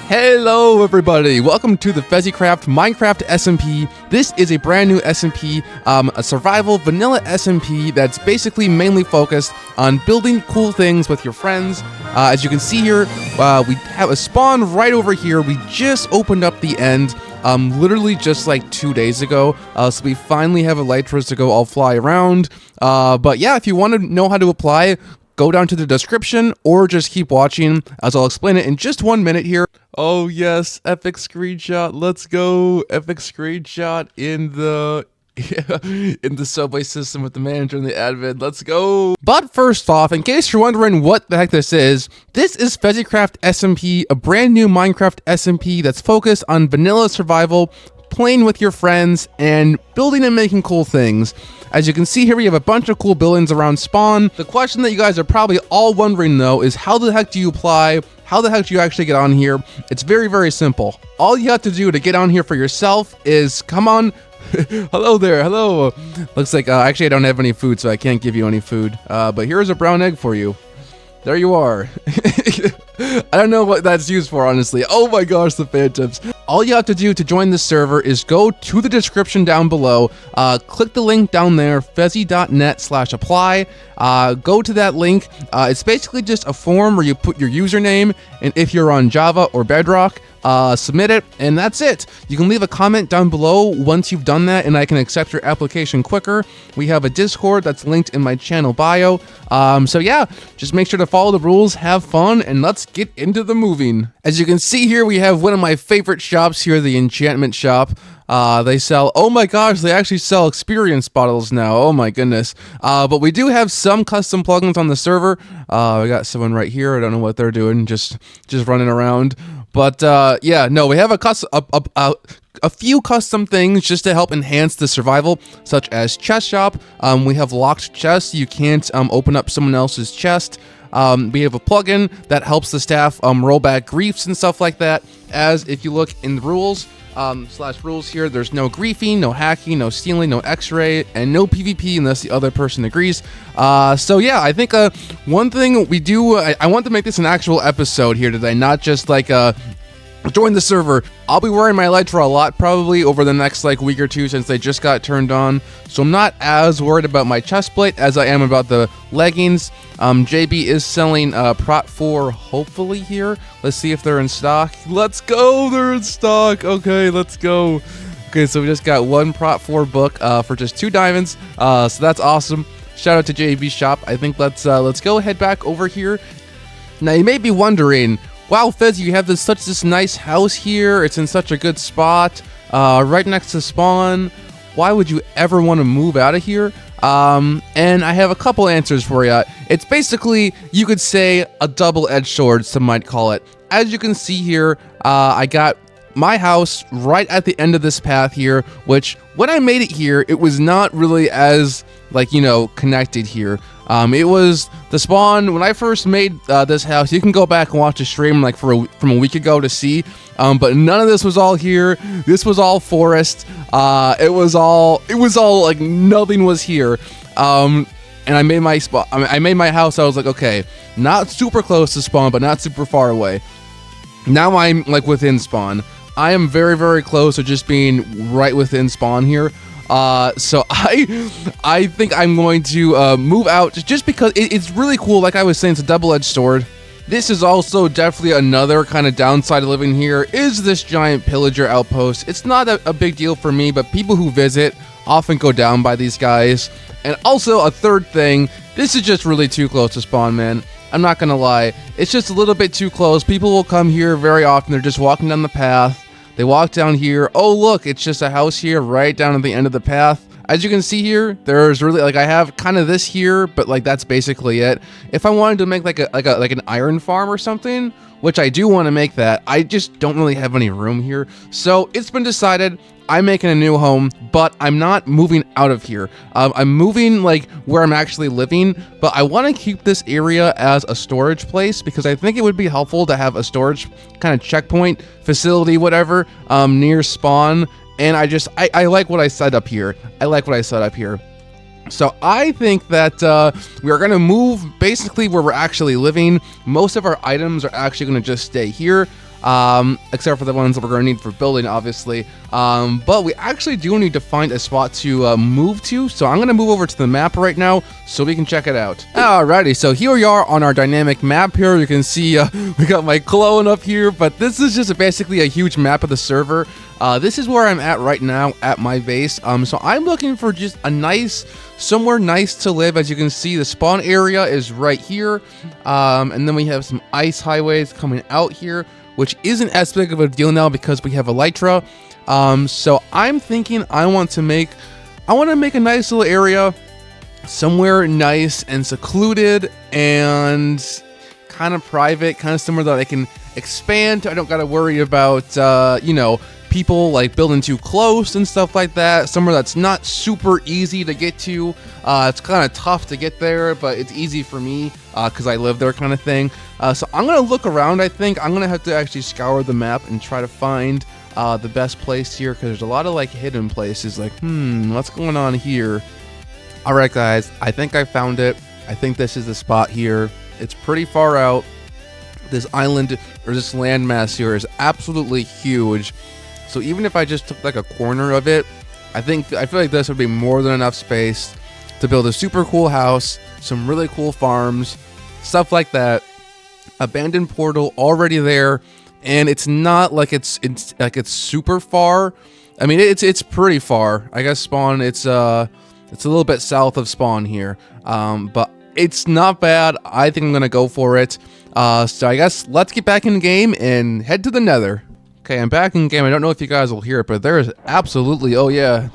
Hello everybody, welcome to the Fezzycraft Minecraft SMP. This is a brand new SMP, a survival vanilla SMP that's basically mainly focused on building cool things with your friends. As you can see here, we have a spawn right over here. We just opened up the end, literally just like 2 days ago, so we finally have elytras to go all fly around. But yeah, if you want to know how to apply, go down to the description or just keep watching as I'll explain it in just 1 minute here. Oh yes, epic screenshot. Let's go. Epic screenshot in the subway system with the manager and the admin. Let's go. But first off, in case you're wondering what the heck this is Fezzycraft SMP, a brand new Minecraft SMP that's focused on vanilla survival, playing with your friends, and building and making cool things. As you can see here, we have a bunch of cool buildings around spawn. The question that you guys are probably all wondering though is how the heck do you apply? How the heck do you actually get on here? It's very, very simple. All you have to do to get on here for yourself is come on. Hello there, hello. Looks like, actually I don't have any food, so I can't give you any food. But here's a brown egg for you. There you are. I don't know what that's used for, honestly. Oh my gosh, the phantoms. All you have to do to join this server is go to the description down below, click the link down there, fezzy.net/apply, go to that link. It's basically just a form where you put your username, and if you're on Java or Bedrock, submit it, and that's it. You can leave a comment down below once you've done that, and I can accept your application quicker. We have a Discord that's linked in my channel bio. So yeah, just make sure to follow the rules, have fun, and let's get into the moving. As you can see here, we have one of my favorite shops here, the enchantment shop. They sell, oh my gosh, they actually sell experience bottles now. Oh my goodness. But we do have some custom plugins on the server. We got someone right here. I don't know what they're doing, just running around. But yeah, no, we have a few custom things just to help enhance the survival, such as chest shop. We have locked chests. You can't open up someone else's chest. We have a plugin that helps the staff roll back griefs and stuff like that. As if you look in the rules, /rules here, there's no griefing, no hacking, no stealing, no x-ray, and no PvP unless the other person agrees. So yeah, I think one thing we do, I want to make this an actual episode here today, not just like join the server. I'll be wearing my elytra a lot probably over the next like week or two since they just got turned on, so I'm not as worried about my chest plate as I am about the leggings. JB is selling Prot 4 hopefully here. Let's see if they're in stock. Let's go, they're in stock. Okay, let's go. Okay, so we just got one Prot 4 book for just 2 diamonds, so that's awesome. Shout out to JB's shop. I think let's go head back over here. Now you may be wondering, wow, Fez, you have such this nice house here. It's in such a good spot, right next to spawn. Why would you ever want to move out of here? And I have a couple answers for you. It's basically, you could say, a double-edged sword, some might call it. As you can see here, I got my house right at the end of this path here, which when I made it here, it was not really as, like, you know, connected here. It was the spawn when I first made this house. You can go back and watch the stream like from a week ago to see, but none of this was all here. This was all forest. It was all like nothing was here. And I made my spot. I made my house. I was like, okay, not super close to spawn, but not super far away. Now I'm like within spawn. I am very, very close to just being right within spawn here. So I think I'm going to move out just because it's really cool. Like I was saying, it's a double-edged sword. This is also definitely another kind of downside of living here is this giant pillager outpost. It's not a big deal for me, but people who visit often go down by these guys. And also a third thing, this is just really too close to spawn, man. I'm not gonna lie. It's just a little bit too close. People will come here very often. They're just walking down the path. They walk down here. Oh, look, it's just a house here right down at the end of the path. As you can see here, there's really, like, I have kind of this here, but like that's basically it. If I wanted to make like an iron farm or something, which I do want to make that, I just don't really have any room here. So it's been decided I'm making a new home, but I'm not moving out of here. I'm moving like where I'm actually living, but I want to keep this area as a storage place because I think it would be helpful to have a storage kind of checkpoint facility, whatever, near spawn. And I like what I set up here. So I think that we are going to move basically where we're actually living. Most of our items are actually going to just stay here. except for the ones that we're going to need for building, obviously. But we actually do need to find a spot to move to, so I'm going to move over to the map right now so we can check it out. Alrighty, so here we are on our dynamic map here. You can see we got my clone up here, but this is just basically a huge map of the server. This is where I'm at right now at my base. So I'm looking for just a somewhere nice to live. As you can see, the spawn area is right here, and then we have some ice highways coming out here, which isn't as big of a deal now because we have elytra. So I'm thinking I want to make a nice little area, somewhere nice and secluded and kind of private, kind of somewhere that I can expand. I don't got to worry about you know, people like building too close and stuff like that. Somewhere that's not super easy to get to. It's kind of tough to get there, but it's easy for me because I live there, kind of thing. So I'm gonna look around. I think I'm gonna have to actually scour the map and try to find the best place here, because there's a lot of like hidden places. Like, what's going on here? All right, guys, I think I found it. I think this is the spot here. It's pretty far out. This island or this landmass here is absolutely huge. So even if I just took like a corner of it, I feel like this would be more than enough space to build a super cool house, some really cool farms, stuff like that. Abandoned portal already there, and it's not like it's super far. I mean, it's pretty far. I guess spawn, it's a little bit south of spawn here, but it's not bad. I think I'm gonna go for it. So I guess let's get back in the game and head to the nether. Okay, I'm back in game. I don't know if you guys will hear it, but there is absolutely, oh yeah,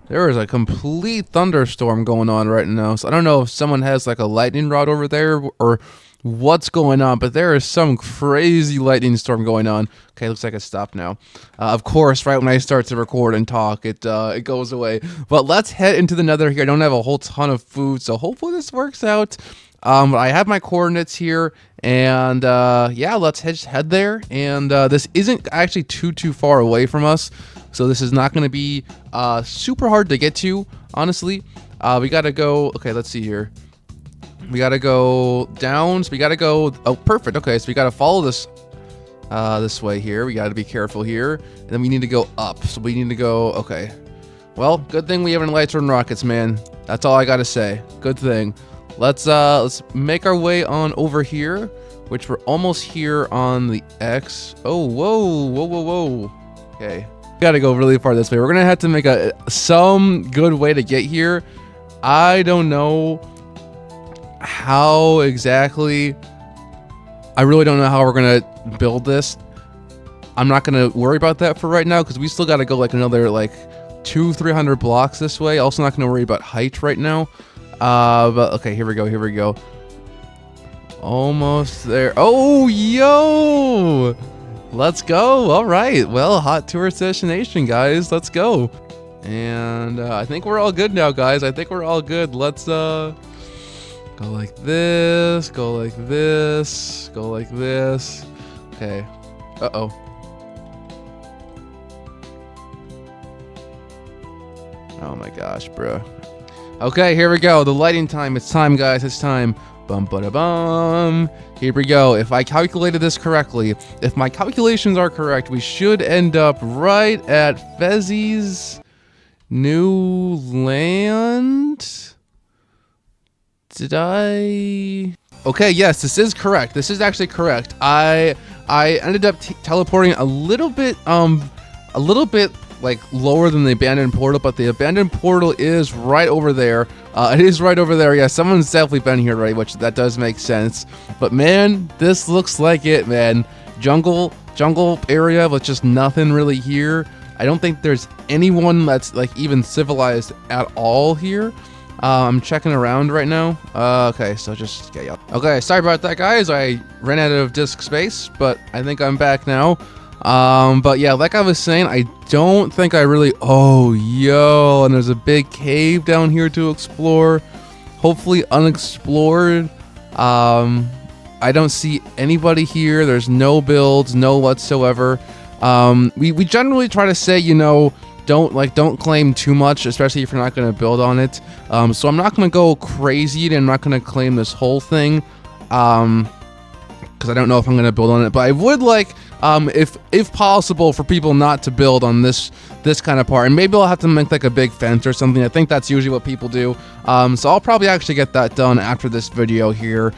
there is a complete thunderstorm going on right now. So I don't know if someone has like a lightning rod over there or what's going on, but there is some crazy lightning storm going on. Okay, looks like it stopped now. Of course, right when I start to record and talk, it goes away. But let's head into the nether here. I don't have a whole ton of food, so hopefully this works out. I have my coordinates here, and yeah, let's head there. And this isn't actually too far away from us, so this is not going to be super hard to get to, honestly. We gotta go. Okay, let's see here. We gotta go down. So we gotta go. Oh, perfect. Okay, so we gotta follow this this way here. We gotta be careful here, and then we need to go up. So we need to go. Okay. Well, good thing we have elytra and rockets, man. That's all I gotta say. Good thing. Let's make our way on over here, which we're almost here on the X. Oh, whoa. Okay, we gotta go really far this way. We're gonna have to make some good way to get here. I don't know how exactly. I really don't know how we're gonna build this. I'm not gonna worry about that for right now because we still gotta go like another like 200-300 blocks this way. Also not gonna worry about height right now. But okay, here we go. Almost there. Oh, yo! Let's go. All right. Well, hot tourist destination, guys. Let's go. And I think we're all good now, guys. I think we're all good. Let's go like this, go like this, go like this. Okay. Uh-oh. Oh my gosh, bro. Okay, here we go. The lighting time. It's time, guys. It's time. Bum ba da bum. Here we go. If I calculated this correctly, if my calculations are correct, we should end up right at Fezzy's new land. Did I? Okay, yes, this is correct. This is actually correct. I ended up teleporting a little bit like lower than the abandoned portal, but the abandoned portal is right over there. It is right over there. Yeah, someone's definitely been here already, which that does make sense. But man, this looks like it, man. Jungle area with just nothing really here. I don't think there's anyone that's like even civilized at all here. I'm checking around right now. Okay, so just get up. Okay, sorry about that, guys. I ran out of disk space, but I think I'm back now. But yeah, like I was saying, I don't think I really. Oh, yo, and there's a big cave down here to explore. Hopefully unexplored. I don't see anybody here. There's no builds, no whatsoever. We generally try to say, you know, don't claim too much, especially if you're not going to build on it. So I'm not going to go crazy and I'm not going to claim this whole thing. Because I don't know if I'm going to build on it, but I would like if possible, for people not to build on this kind of part. And maybe I'll have to make like a big fence or something. I think that's usually what people do. So I'll probably actually get that done after this video here.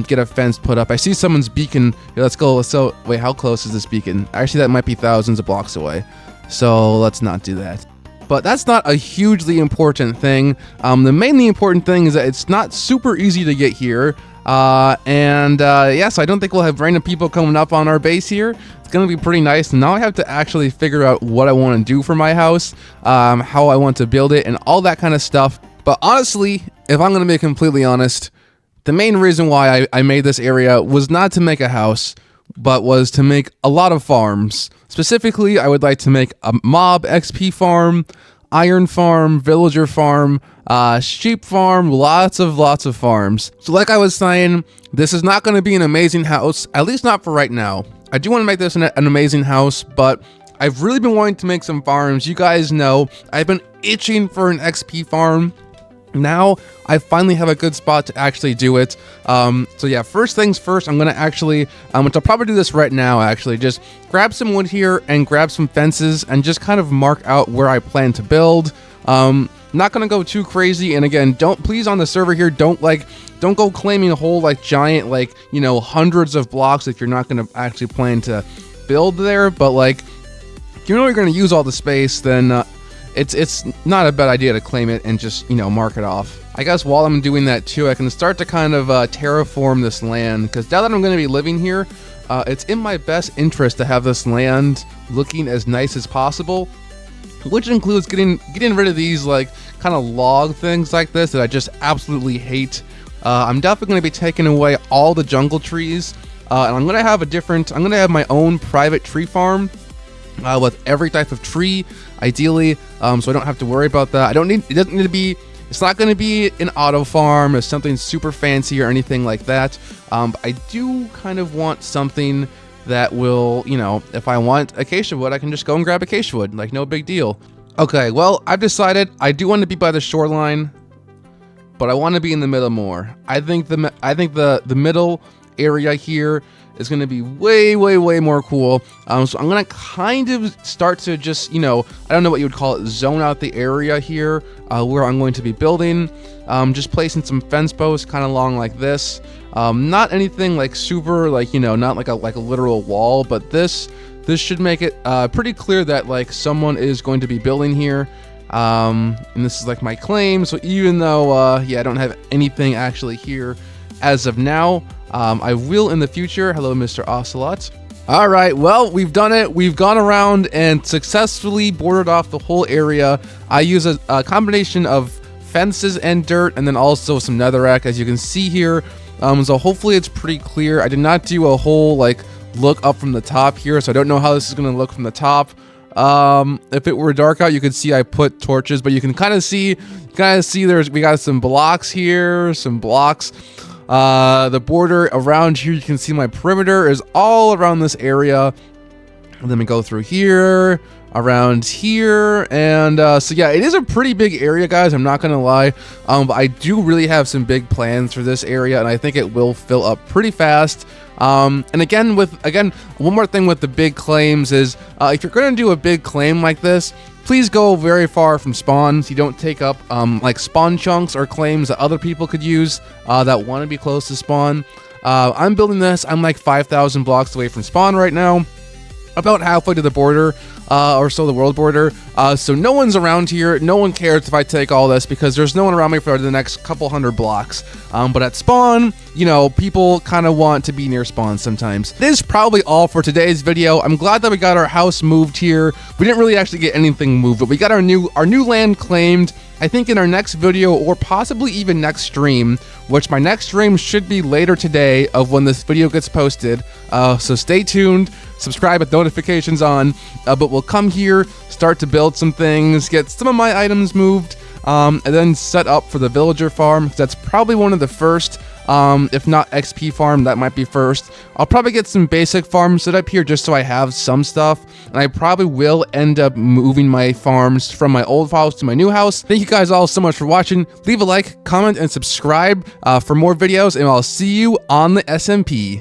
Get a fence put up. I see someone's beacon. Yeah, let's go. So wait, how close is this beacon? Actually, that might be thousands of blocks away. So let's not do that. But that's not a hugely important thing. The mainly important thing is that it's not super easy to get here. Yeah, so I don't think we'll have random people coming up on our base here. It's gonna be pretty nice. Now I have to actually figure out what I want to do for my house, how I want to build it, and all that kind of stuff. But honestly, if I'm gonna be completely honest, the main reason why I made this area was not to make a house, but was to make a lot of farms. Specifically, I would like to make a mob XP farm, iron farm, villager farm, sheep farm, lots of farms. So like I was saying, this is not going to be an amazing house, at least not for right now. I do want to make this an amazing house, but I've really been wanting to make some farms. You guys know I've been itching for an XP farm. Now I finally have a good spot to actually do it. So yeah, first things first, I'm gonna actually, which I'll probably do this right now actually, just grab some wood here and grab some fences and just kind of mark out where I plan to build. Not gonna go too crazy, and again, please on the server here, don't go claiming a whole like giant, like, you know, hundreds of blocks if you're not gonna actually plan to build there. But like, if you know you're gonna use all the space, then it's not a bad idea to claim it and just, you know, mark it off. I guess while I'm doing that too, I can start to kind of terraform this land, because now that I'm going to be living here, it's in my best interest to have this land looking as nice as possible, which includes getting rid of these like kind of log things like this that I just absolutely hate. I'm definitely going to be taking away all the jungle trees, and I'm going to have my own private tree farm with every type of tree, ideally, so I don't have to worry about that. It's not going to be an auto farm or something super fancy or anything like that. But I do kind of want something that will, you know, if I want acacia wood, I can just go and grab acacia wood, like no big deal. Okay, well, I've decided I do want to be by the shoreline, but I want to be in the middle more. I think the middle area here is going to be way more cool. So I'm going to kind of start to just, you know, I don't know what you would call it, zone out the area here where I'm going to be building. Just placing some fence posts kind of along like this. Not anything like super, like, you know, not like a literal wall, but this should make it pretty clear that like someone is going to be building here. And this is like my claim. So even though, yeah, I don't have anything actually here as of now, I will in the future. Hello, Mr. Ocelot. All right, well, we've done it. We've gone around and successfully bordered off the whole area. I use a combination of fences and dirt, and then also some netherrack, as you can see here. So hopefully it's pretty clear. I did not do a whole like look up from the top here, so I don't know how this is going to look from the top. If it were dark out, you could see I put torches, but you can kind of see we got some blocks here, some blocks. The border around here, you can see my perimeter is all around this area. And then we go through here, around here, and so yeah, it is a pretty big area, guys, I'm not gonna lie. But I do really have some big plans for this area, and I think it will fill up pretty fast. And again, one more thing with the big claims is, if you're gonna do a big claim like this, please go very far from spawns. You don't take up like spawn chunks or claims that other people could use that want to be close to spawn. I'm building this. I'm like 5,000 blocks away from spawn right now, about halfway to the border, or so, the world border. So no one's around here. No one cares if I take all this, because there's no one around me for the next couple hundred blocks. But at spawn, you know, people kind of want to be near spawn sometimes. This is probably all for today's video. I'm glad that we got our house moved here. We didn't really actually get anything moved, but we got our new land claimed. I think in our next video, or possibly even next stream, which my next stream should be later today of when this video gets posted. So stay tuned, subscribe with notifications on, but we'll come here, start to build some things, get some of my items moved, and then set up for the villager farm. That's probably one of the first, if not XP farm, that might be first. I'll probably get some basic farms set up here just so I have some stuff, and I probably will end up moving my farms from my old house to my new house. Thank you guys all so much for watching. Leave a like, comment, and subscribe for more videos, and I'll see you on the SMP.